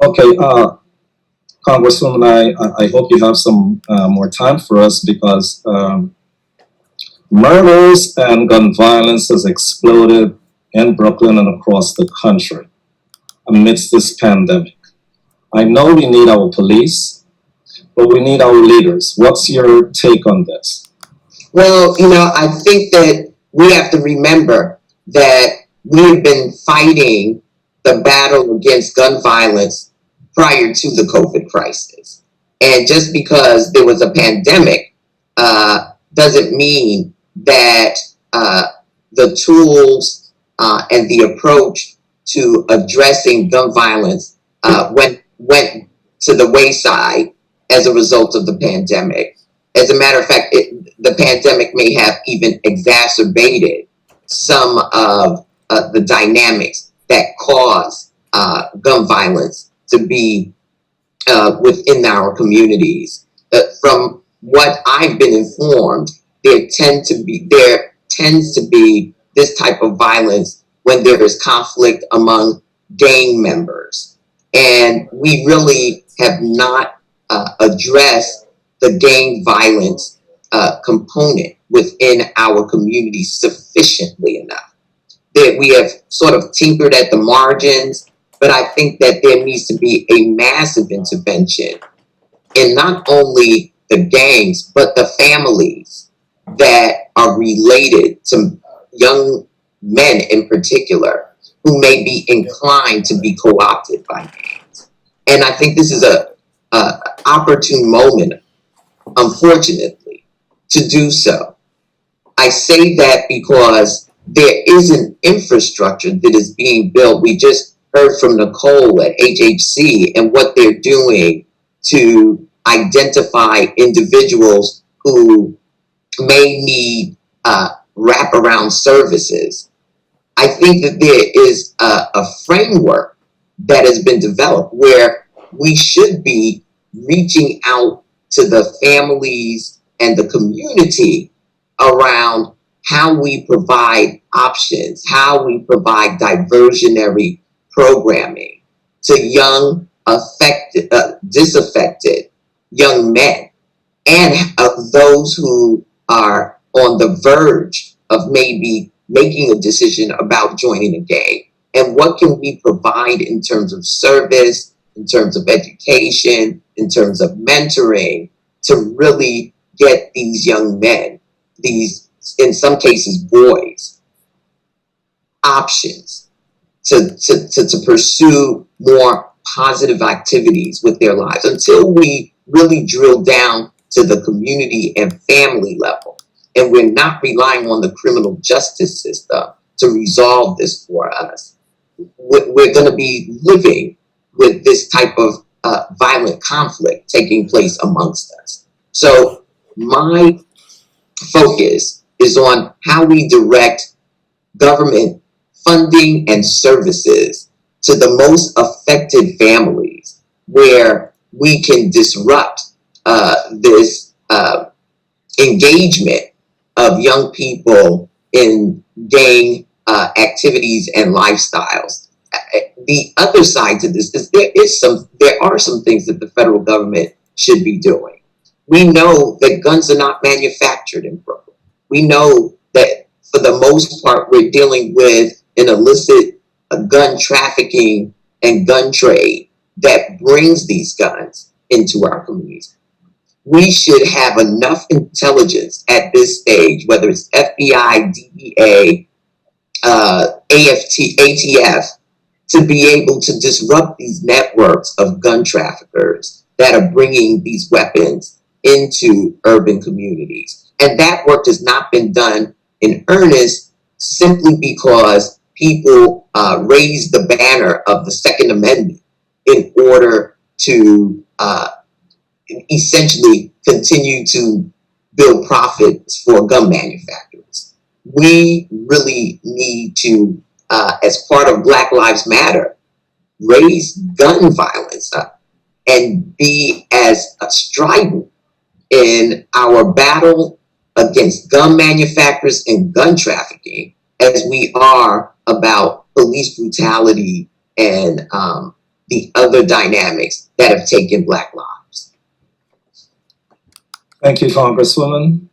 Okay, Congresswoman, I hope you have some more time for us because murders and gun violence has exploded in Brooklyn and across the country amidst this pandemic. I know we need our police, but we need our leaders. What's your take on this? Well, I think that we have to remember that we've been fighting the battle against gun violence prior to the COVID crisis. And just because there was a pandemic doesn't mean that the tools and the approach to addressing gun violence went to the wayside as a result of the pandemic. As a matter of fact, the pandemic may have even exacerbated some of the dynamics that cause gun violence to be within our communities. From what I've been informed, there tends to be this type of violence when there is conflict among gang members, and we really have not addressed the gang violence component within our community sufficiently enough. That we have sort of tinkered at the margins, but I think that there needs to be a massive intervention in not only the gangs, but the families that are related to young men in particular who may be inclined to be co-opted by gangs. And I think this is a opportune moment, unfortunately, to do so. I say that because there is an infrastructure that is being built. We just heard from Nicole at HHC and what they're doing to identify individuals who may need wraparound services. I think that there is a framework that has been developed where we should be reaching out to the families and the community around how we provide options, how we provide diversionary programming to young, disaffected young men and those who are on the verge of maybe making a decision about joining a gang. And what can we provide in terms of service, in terms of education, in terms of mentoring to really get these young men, these, in some cases, boys, options to pursue more positive activities with their lives until we really drill down to the community and family level. And we're not relying on the criminal justice system to resolve this for us. We're going to be living with this type of violent conflict taking place amongst us. So my focus is on how we direct government funding and services to the most affected families where we can disrupt this engagement of young people in gang activities and lifestyles. The other side to this is there are some things that the federal government should be doing. We know that guns are not manufactured in Brooklyn. We know that for the most part, we're dealing with an illicit gun trafficking and gun trade that brings these guns into our communities. We should have enough intelligence at this stage, whether it's FBI, DEA, ATF, to be able to disrupt these networks of gun traffickers that are bringing these weapons into urban communities. And that work has not been done in earnest simply because people raised the banner of the Second Amendment in order to essentially continue to build profits for gun manufacturers. We really need to, as part of Black Lives Matter, raise gun violence up and be as strident in our battle against gun manufacturers and gun trafficking as we are about police brutality and the other dynamics that have taken Black lives. Thank you, Congresswoman.